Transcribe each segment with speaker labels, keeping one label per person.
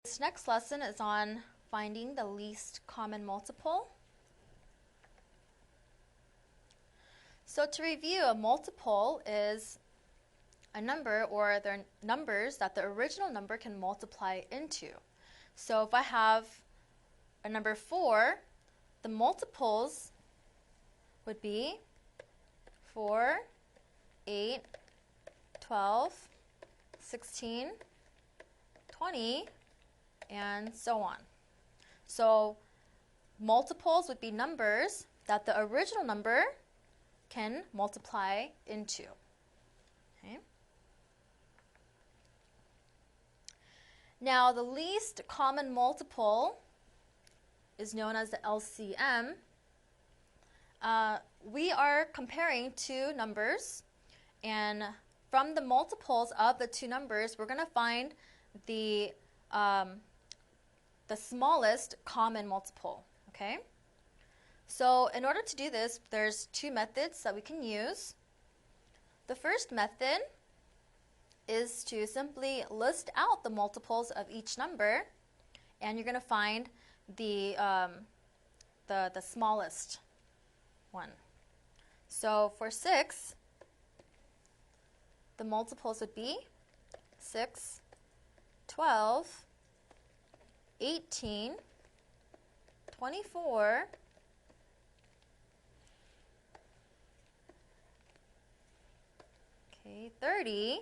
Speaker 1: This next lesson is on finding the least common multiple. So to review, a multiple is a number or they're numbers that the original number can multiply into. So if I have a number 4, the multiples would be 4, 8, 12, 16, 20, and so on. So multiples would be numbers that the original number can multiply into. Okay. Now the least common multiple is known as the LCM. We are comparing two numbers, and from the multiples of the two numbers, we're going to find the smallest common multiple. Okay? So in order to do this, there's two methods that we can use. The first method is to simply list out the multiples of each number, and you're going to find the smallest one. So for 6, the multiples would be 6, 12, 18, 24, 30,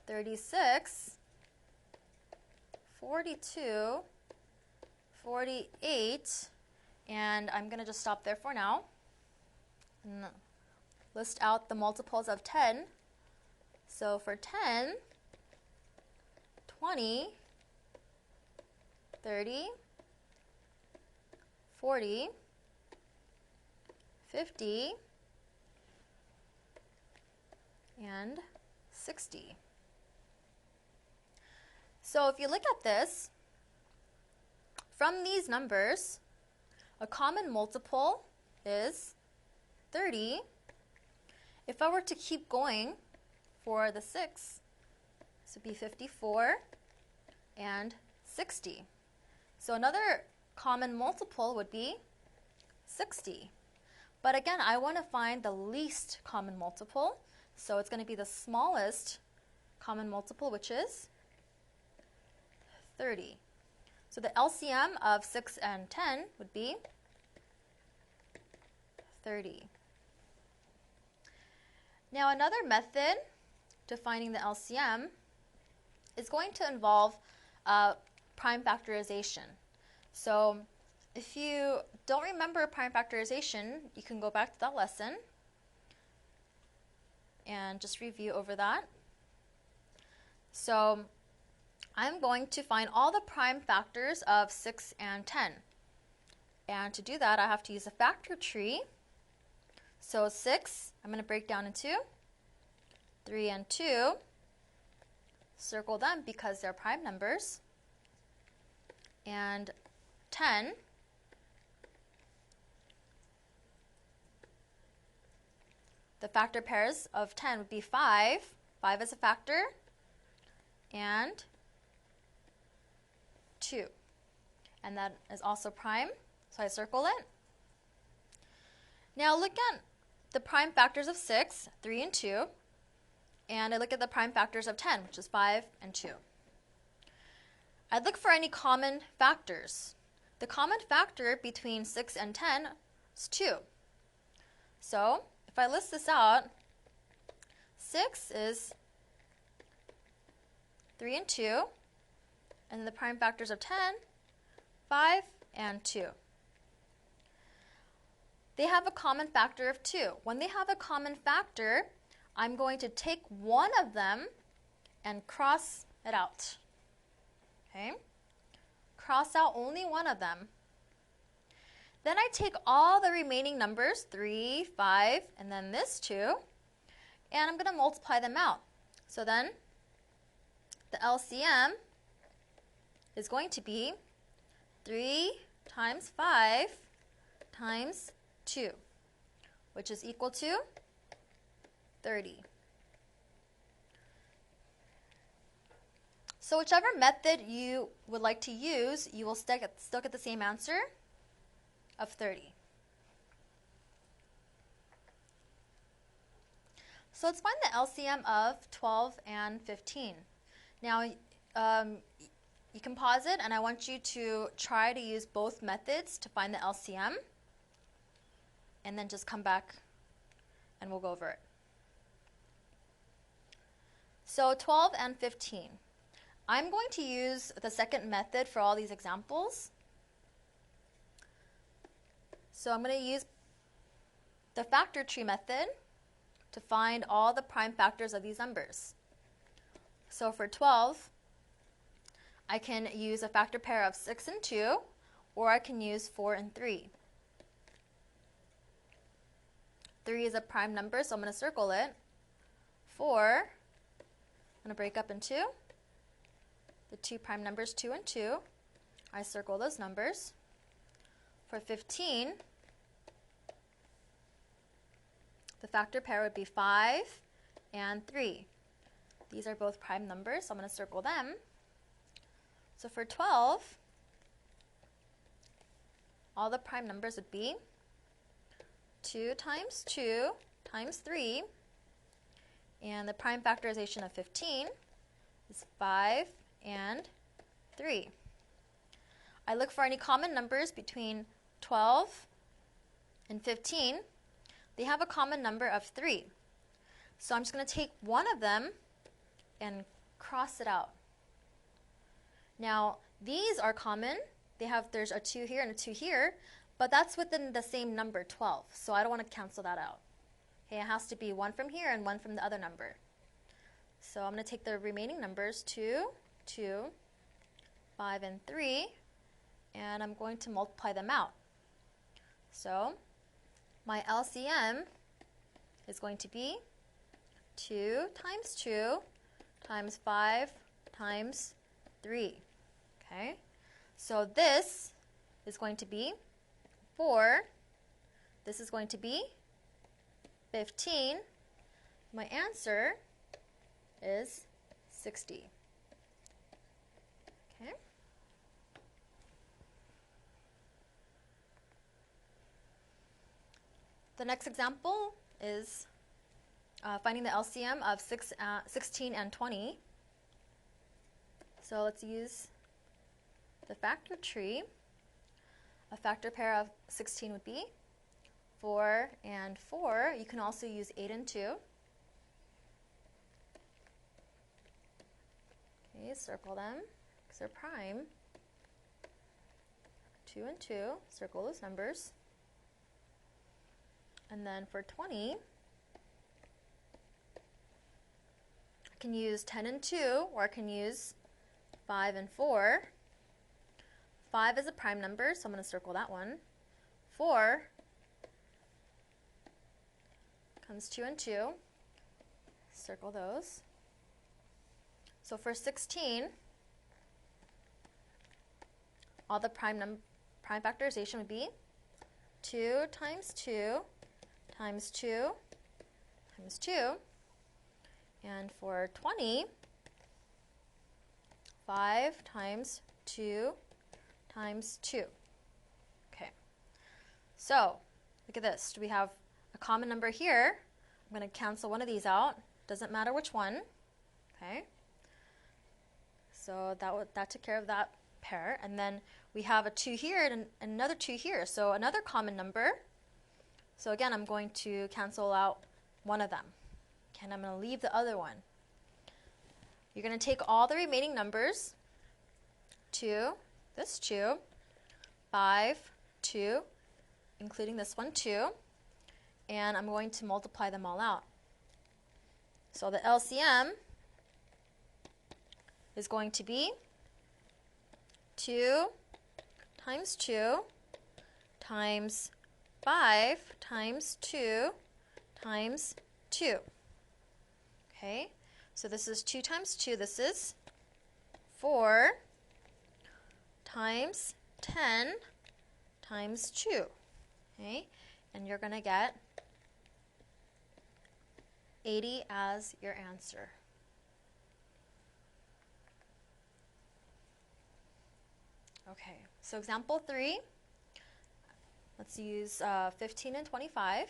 Speaker 1: 36, 42, 48, and I'm going to just stop there for now and list out the multiples of 10. So for 10, 20, 30, 40, 50, and 60. So if you look at this, from these numbers, a common multiple is 30. If I were to keep going for the 6, this would be 54 and 60. So another common multiple would be 60. But again, I want to find the least common multiple. So it's going to be the smallest common multiple, which is 30. So the LCM of 6 and 10 would be 30. Now another method to finding the LCM is going to involve prime factorization. So if you don't remember prime factorization, you can go back to that lesson and just review over that. So I'm going to find all the prime factors of 6 and 10. And to do that, I have to use a factor tree. So 6, I'm going to break down into 3 and 2. Circle them because they're prime numbers. And 10, the factor pairs of 10 would be 5. 5 is a factor. And 2. And that is also prime, so I circle it. Now look at the prime factors of 6, 3 and 2. And I look at the prime factors of 10, which is 5 and 2. I'd look for any common factors. The common factor between 6 and 10 is 2. So if I list this out, 6 is 3 and 2, and the prime factors of 10, 5 and 2. They have a common factor of 2. When they have a common factor, I'm going to take one of them and cross it out. Okay? Cross out only one of them. Then I take all the remaining numbers, 3, 5, and then this 2, and I'm going to multiply them out. So then the LCM is going to be 3 times 5 times 2, which is equal to 30. So whichever method you would like to use, you will still get the same answer of 30. So let's find the LCM of 12 and 15. Now, you can pause it, and I want you to try to use both methods to find the LCM, and then just come back and we'll go over it. So 12 and 15. I'm going to use the second method for all these examples. So I'm going to use the factor tree method to find all the prime factors of these numbers. So for 12, I can use a factor pair of 6 and 2, or I can use 4 and 3. 3 is a prime number, so I'm going to circle it. 4, I'm going to break up in 2. The two prime numbers, 2 and 2. I circle those numbers. For 15, the factor pair would be 5 and 3. These are both prime numbers, so I'm going to circle them. So for 12, all the prime numbers would be 2 times 2 times 3, and the prime factorization of 15 is 5 and 3. I look for any common numbers between 12 and 15. They have a common number of 3. So I'm just going to take one of them and cross it out. Now, these are common. There's a 2 here and a 2 here, but that's within the same number, 12. So I don't want to cancel that out. Okay, it has to be one from here and one from the other number. So I'm going to take the remaining numbers, 2, 2, 5, and 3, and I'm going to multiply them out. So my LCM is going to be 2 times 2 times 5 times 3. Okay, so this is going to be 4. This is going to be 15. My answer is 60. Okay. The next example is finding the LCM of 16 and 20. So let's use the factor tree. A factor pair of 16 would be 4 and 4. You can also use 8 and 2. Okay, circle them because they're prime. 2 and 2, circle those numbers. And then for 20, I can use 10 and 2, or I can use 5 and 4. 5 is a prime number, so I'm going to circle that one. 4 comes 2 and 2. Circle those. So for 16, all the prime factorization would be 2 times 2 times 2 times 2. And for 20, 5 times 2 times 2. Okay, so look at this. Do we have a common number here? I'm going to cancel one of these out. Doesn't matter which one. Okay, so that took care of that pair. And then we have a 2 here and another 2 here. So another common number. So again, I'm going to cancel out one of them. Okay, and I'm going to leave the other one. You're going to take all the remaining numbers, 2, this 2, 5, 2, including this one 2, and I'm going to multiply them all out. So the LCM is going to be 2 times 2 times 5 times 2 times 2. Okay, so this is 2 times 2. This is 4 times 10 times 2. Okay, and you're going to get 80 as your answer. Okay, so example 3, let's use 15 and 25.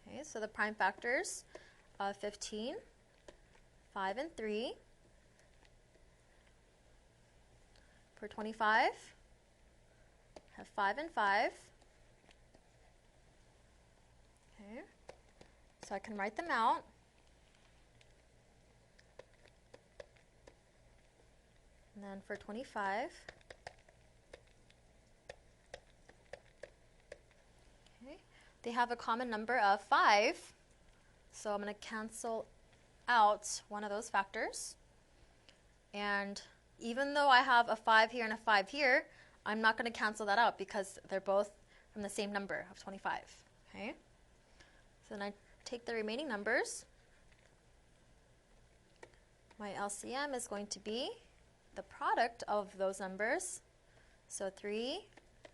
Speaker 1: Okay, so the prime factors of 15, 5 and 3. For 25, have 5 and 5. Okay, so I can write them out. And then for 25, okay, they have a common number of 5. So I'm going to cancel out one of those factors. And even though I have a 5 here and a 5 here, I'm not going to cancel that out because they're both from the same number of 25. Okay? So then I take the remaining numbers. My LCM is going to be the product of those numbers. So 3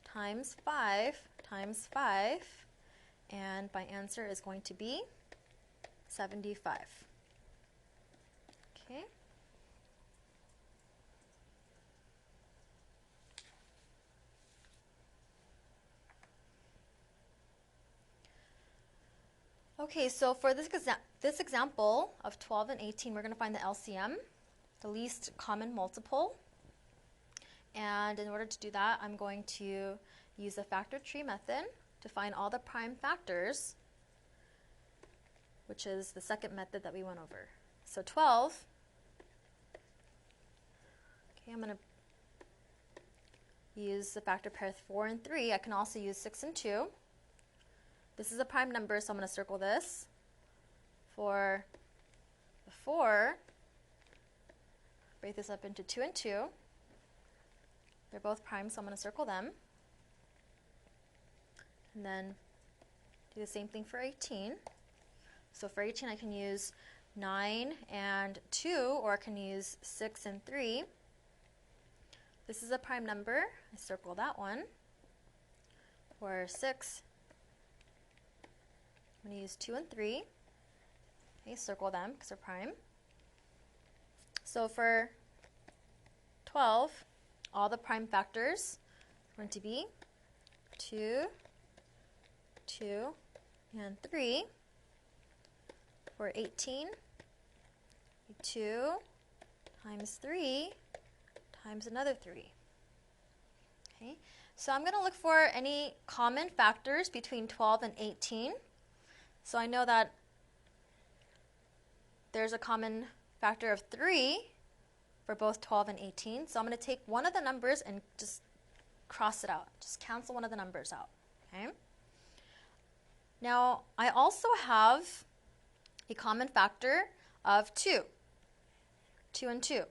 Speaker 1: times 5 times 5. And my answer is going to be 75. Okay? Okay, so for this example of 12 and 18, we're going to find the LCM, the least common multiple. And in order to do that, I'm going to use the factor tree method to find all the prime factors, which is the second method that we went over. So 12, okay, I'm going to use the factor pair 4 and 3. I can also use 6 and 2. This is a prime number, so I'm going to circle this. For the 4, break this up into 2 and 2. They're both prime, so I'm going to circle them. And then do the same thing for 18. So for 18, I can use 9 and 2, or I can use 6 and 3. This is a prime number. I circle that one. For 6, I'm going to use 2 and 3. Okay, circle them because they're prime. So for 12, all the prime factors are going to be 2, 2, and 3. For 18, 2 times 3 times another 3. Okay, so I'm going to look for any common factors between 12 and 18. So I know that there's a common factor of 3 for both 12 and 18. So I'm going to take one of the numbers and just cross it out. Just cancel one of the numbers out. Okay. Now, I also have a common factor of 2. 2 and 2.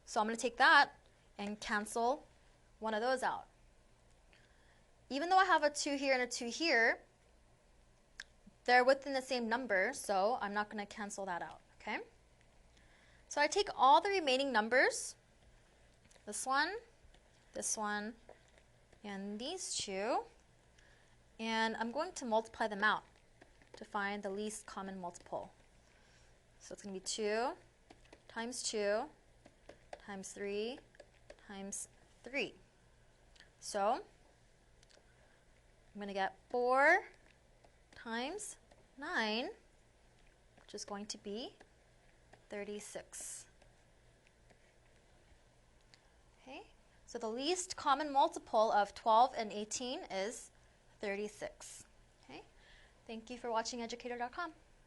Speaker 1: So I'm going to take that and cancel one of those out. Even though I have a 2 here and a 2 here, they're within the same number, so I'm not going to cancel that out. Okay? So I take all the remaining numbers, this one, and these two, and I'm going to multiply them out to find the least common multiple. So it's going to be 2 times 2 times 3 times 3. So I'm going to get 4 times 9, which is going to be 36. Okay, so the least common multiple of 12 and 18 is 36. Okay, thank you for watching educator.com.